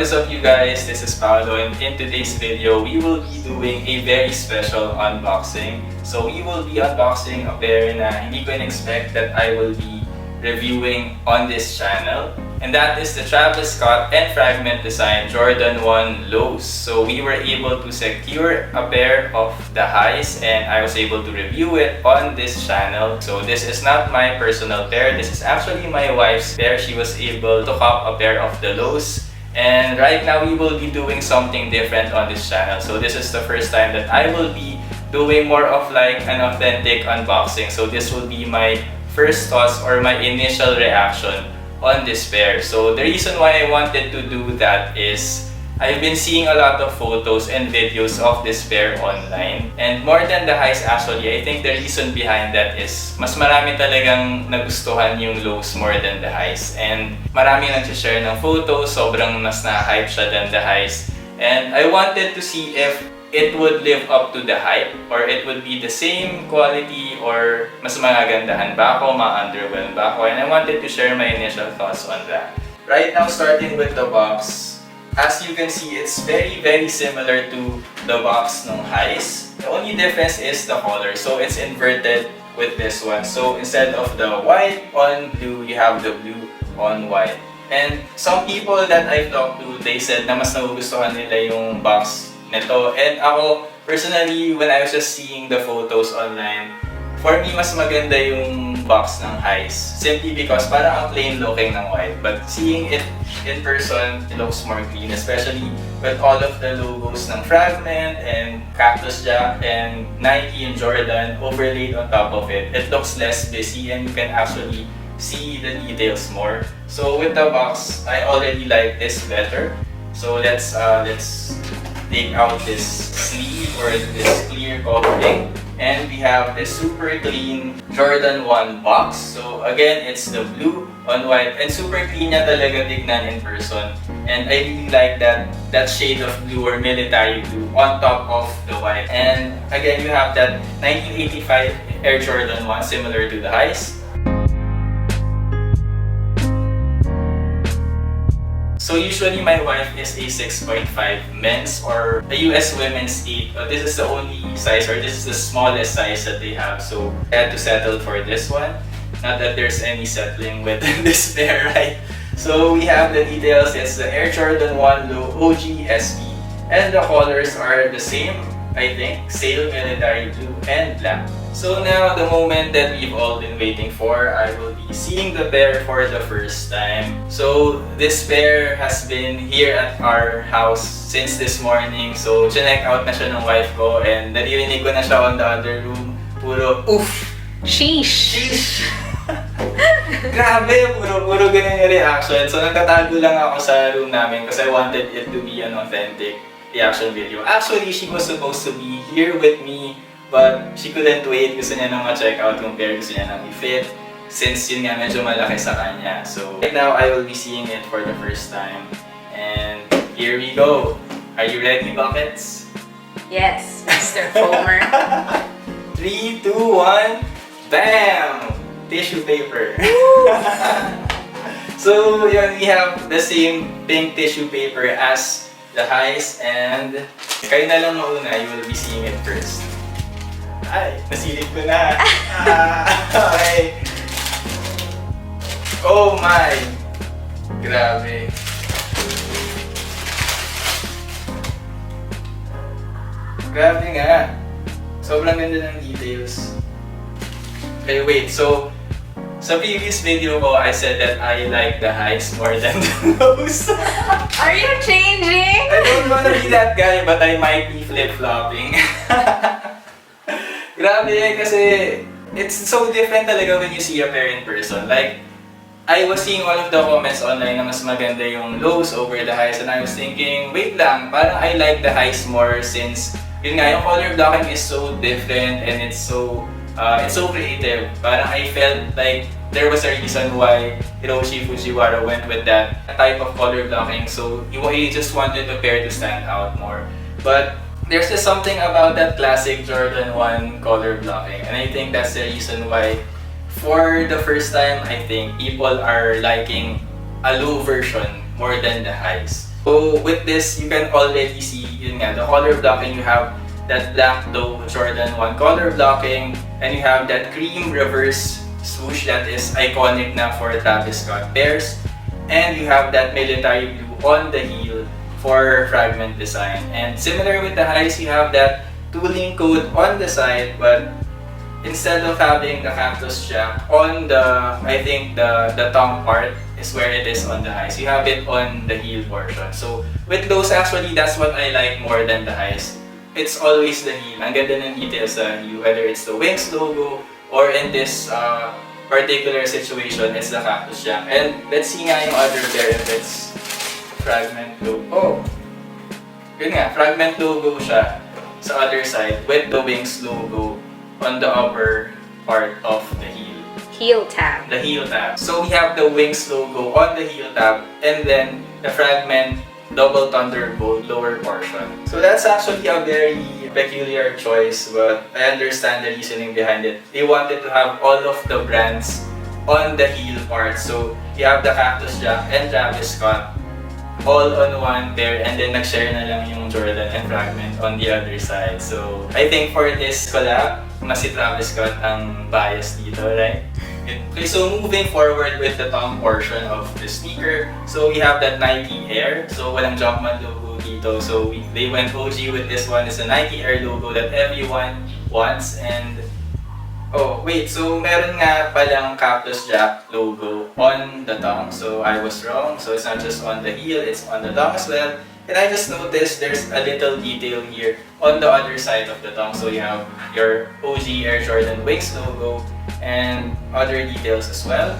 is up, you guys? This is Paolo, and in today's video, we will be doing a very special unboxing. So we will be unboxing a pair na hindi ko in-expect that I will be reviewing on this channel. And that is the Travis Scott and Fragment Design Jordan 1 Lows. So we were able to secure a pair of the highs and I was able to review it on this channel. So this is not my personal pair. This is actually my wife's pair. She was able to cop a pair of the lows. And right now we will be doing something different on this channel. So this is the first time that I will be doing more of like an authentic unboxing. So this will be my first thoughts or my initial reaction on this pair. So the reason why I wanted to do that is I've been seeing a lot of photos and videos of this pair online. And more than the highs actually, I think the reason behind that is mas marami talagang nagustuhan yung lows more than the highs. And marami nag-share ng photos, sobrang mas na-hype siya than the highs. And I wanted to see if it would live up to the hype or it would be the same quality or mas magagandahan ba ako, ma-underwhelm ba ako, and I wanted to share my initial thoughts on that. Right now, starting with the box, as you can see, it's very similar to the box ng highs. The only difference is the color, so it's inverted with this one. So instead of the white on blue, you have the blue on white. And some people that I've talked to, they said na mas nagugustuhan nila yung box nito. And ako, personally, when I was just seeing the photos online, for me, mas maganda yung box ng highs. Simply because parang ang plain looking ng white. But seeing it in person, it looks more clean. Especially with all of the logos ng Fragment and Cactus Jack and Nike and Jordan overlaid on top of it. It looks less busy and you can actually see the details more. So with the box, I already like this better. So let's take out this sleeve or this clear covering, and we have this super clean Jordan 1 box. So again, it's the blue on white and super clean niya talaga tignan in person. And I really like that shade of blue or military blue on top of the white. And again, you have that 1985 Air Jordan 1 similar to the highs. So usually my wife is a 6.5 men's or a US women's 8. This is the only size or this is the smallest size that they have. So I had to settle for this one. Not that there's any settling with this pair, right? So we have the details. It's the Air Jordan 1 Low OG SB. And the colors are the same, I think. Sail, military blue, and black. So now the moment that we've all been waiting for, I will be seeing the pair for the first time. So this pair has been here at our house since this morning. So check out na siya ng wife ko and naririnig ko na siya on the other room. Puro oof! Sheesh! Sheesh! Grabe! Puro ganun yung reaction. So nagtatago lang ako sa room namin because I wanted it to be an authentic reaction video. Actually, she was supposed to be here with me, but she couldn't wait. Gusto niya nang ma-check out yung pair. Gusto niya nang i-fit. Since yun nga medyo malaki sa kanya. So right now, I will be seeing it for the first time. And here we go. Are you ready, Buckets? Yes, Mr. Foamer. 3, 2, 1, BAM! Tissue paper. So yun, we have the same pink tissue paper as the highs. And kayo na lang mauna. You will be seeing it first. Ay, nasilip ko na. Okay. Oh my! Grabe. Grabe nga. Sobrang ganda ng details. Okay, wait. So, sa previous video ko, I said that I like the highs more than the lows. Are you changing? I don't wanna be that guy, but I might be flip-flopping. Grabe kasi it's so different talaga when you see a pair in person. Like, I was seeing all of the comments online na mas maganda yung lows over the highs and I was thinking, wait lang, parang I like the highs more since yun nga, yung color blocking is so different and it's so creative. Parang I felt like there was a reason why Hiroshi Fujiwara went with that type of color blocking. So he just wanted the pair to stand out more. But there's just something about that classic Jordan 1 color blocking, and I think that's the reason why for the first time I think people are liking a low version more than the highs. So with this, you can already see, yun nga, the color blocking. You have that black toe Jordan 1 color blocking, and you have that cream reverse swoosh that is iconic na for Travis Scott pairs. And you have that military blue on the heel for Fragment design. And similar with the highs, you have that tooling code on the side, but instead of having the cactus jack on the, I think the tongue part is where it is on the highs. You have it on the heel portion. So with those, actually, that's what I like more than the highs. It's always the heel. Ang ganda ng details sa heel, whether it's the Wings logo or in this particular situation, it's the cactus jack. And let's see nga yung other pair if it's Fragment logo. Oh! Yun nga, Fragment logo siya sa other side with the Wings logo on the upper part of the heel. Heel tab. The heel tab. So we have the Wings logo on the heel tab and then the Fragment double thunderbolt lower portion. So that's actually a very peculiar choice, but I understand the reasoning behind it. They wanted to have all of the brands on the heel part. So you have the Cactus Jack and Travis Scott all on one pair, and then nag-share na lang yung Jordan and Fragment on the other side. So I think for this collab, mas si Travis Scott ang bias dito, right? Okay, so moving forward with the tongue portion of the sneaker, so we have that Nike Air. So walang Jumpman logo dito. So they went OG with this one. It's a Nike Air logo that everyone wants. And oh wait, so meron nga palang Cactus Jack logo on the tongue. So I was wrong. So it's not just on the heel, it's on the tongue as well. And I just noticed there's a little detail here on the other side of the tongue. So you have your OG Air Jordan Wings logo and other details as well.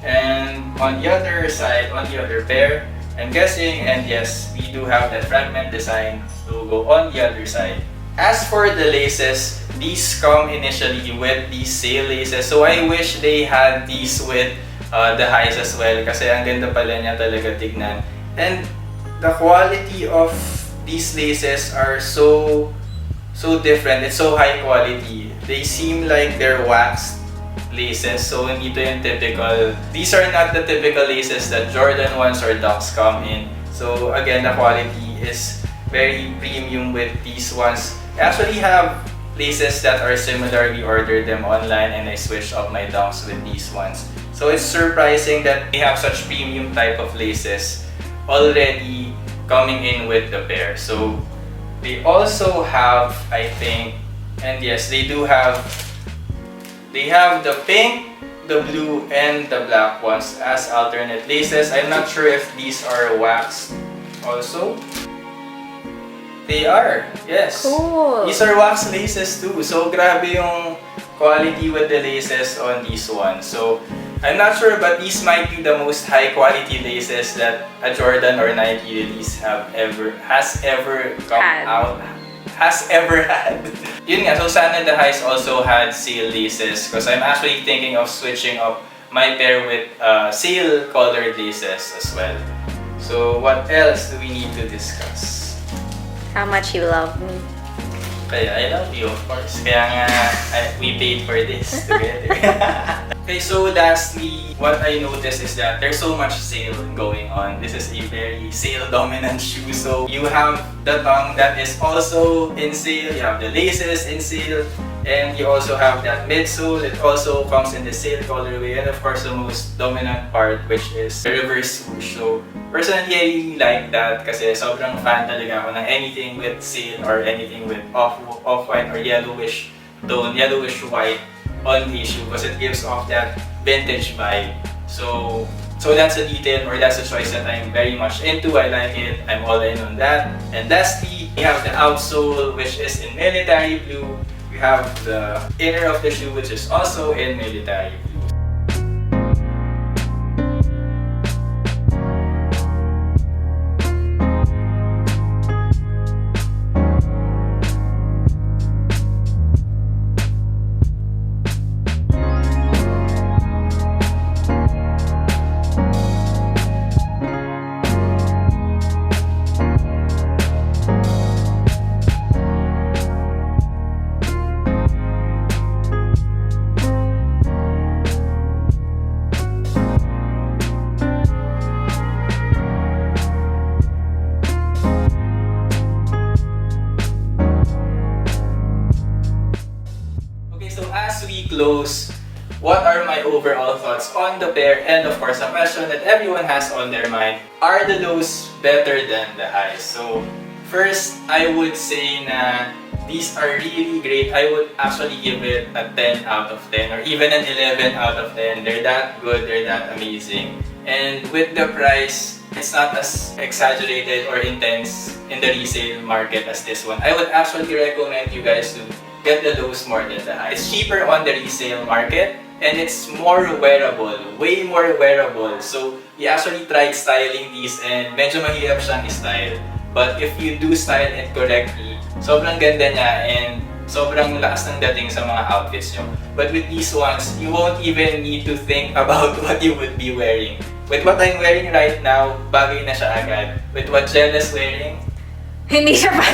And on the other side, on the other pair, I'm guessing, and yes, we do have that Fragment design logo on the other side. As for the laces, these come initially with these sale laces. So I wish they had these with the highs as well, kasi ang ganda pala niya talaga tignan. And the quality of these laces are so different. It's so high quality. They seem like they're waxed laces. So hindi to yung typical. These are not the typical laces that Jordan 1s or Dunks come in. So again, the quality is very premium with these ones. I actually have laces that are similar. We ordered them online and I switched up my Dunks with these ones. So it's surprising that they have such premium type of laces already coming in with the pair. So they also have, I think, and yes, they have the pink, the blue, and the black ones as alternate laces. I'm not sure if these are waxed also. They are, yes. Cool. These are wax laces too. So grabe yung quality with the laces on these ones. So I'm not sure, but these might be the most high quality laces that a Jordan or Nike release has ever had. Yun nga, so sana the highs also had sale laces, because I'm actually thinking of switching up my pair with sale colored laces as well. So what else do we need to discuss? How much you love me. Kaya I love you, of course. Kaya nga, we paid for this together. Okay, so lastly, what I noticed is that there's so much sale going on. This is a very sale-dominant shoe. So you have the tongue that is also in sale, you have the laces in sale, and you also have that midsole. It also comes in the sale colorway, and of course the most dominant part, which is the reverse swoosh. So personally, I really like that kasi sobrang fan talaga ako ng anything with sale or anything with off-white or yellowish tone, yellowish white on the shoe, because it gives off that vintage vibe. So that's a detail, or that's a choice that I'm very much into. I like it. I'm all in on that. And lastly, we have the outsole, which is in military blue. We have the inner of the shoe, which is also in military blue. close, what are my overall thoughts on the pair? And of course, a question that everyone has on their mind, are the lows better than the highs? So first, I would say na these are really great. I would actually give it a 10 out of 10 or even an 11 out of 10. They're that good, they're that amazing. And with the price, it's not as exaggerated or intense in the resale market as this one. I would actually recommend you guys to get the lows more than the highs. It's cheaper on the resale market and it's more wearable, way more wearable. So we actually tried styling these and medyo mahirap siyang style. But if you do style it correctly, sobrang ganda niya and sobrang lakas ng dating sa mga outfits nyo. But with these ones, you won't even need to think about what you would be wearing. With what I'm wearing right now, bagay na siya agad. With what Jen is wearing, Hindi siya pa.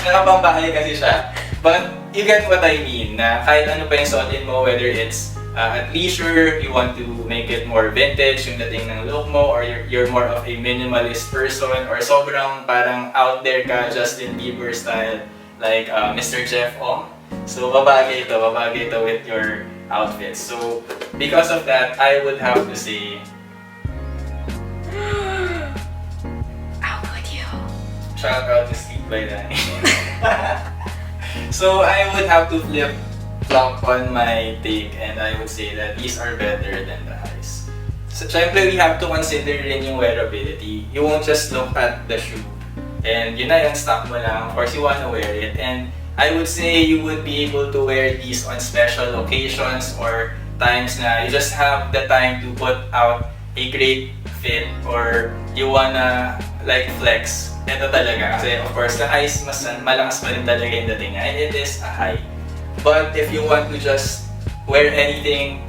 nakapambahay kasi siya. But you get what I mean, na kahit ano pa yung suotin mo, whether it's at leisure, you want to make it more vintage, yung dating ng look mo, or you're more of a minimalist person, or sobrang parang out there ka, Justin Bieber style, like Mr. Jeff Ong. So, babagay ito with your outfits. So, because of that, I would have to say, How could you? shout out to Sleep by Danny. So, I would have to flop on my take and I would say that these are better than the highs. So, syempre, we have to consider rin yung wearability. You won't just look at the shoe and yun na yung stock mo lang. Of course, you wanna wear it. And I would say you would be able to wear these on special occasions or times na you just have the time to put out a great fit or you wanna like flex. Ito talaga. Kasi of course, the highs mas malakas pa rin talaga yung dating niya and it is a high. But if you want to just wear anything,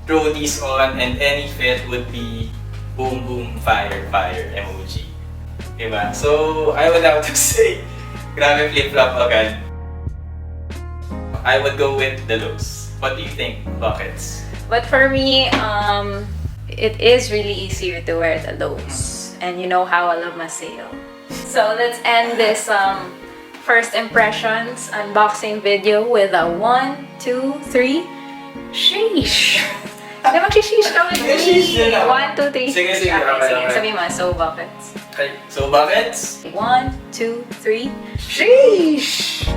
throw these on and any fit would be boom boom fire fire emoji. Diba? So I would have to say, grabe flip-flop agad. I would go with the lows. What do you think, Buckets? But for me, it is really easier to wear the lows. And you know how I love my sale. So let's end this first impressions unboxing video with a 1, 2, 3. Sheesh! Hindi mag-sheesh ka with me. Sheesh din ako. 1, 2, 3. Sige, sige. Okay, sige. Okay. Sabi mo, so buckets. Okay, so Buckets? 1, 2, 3. Sheesh!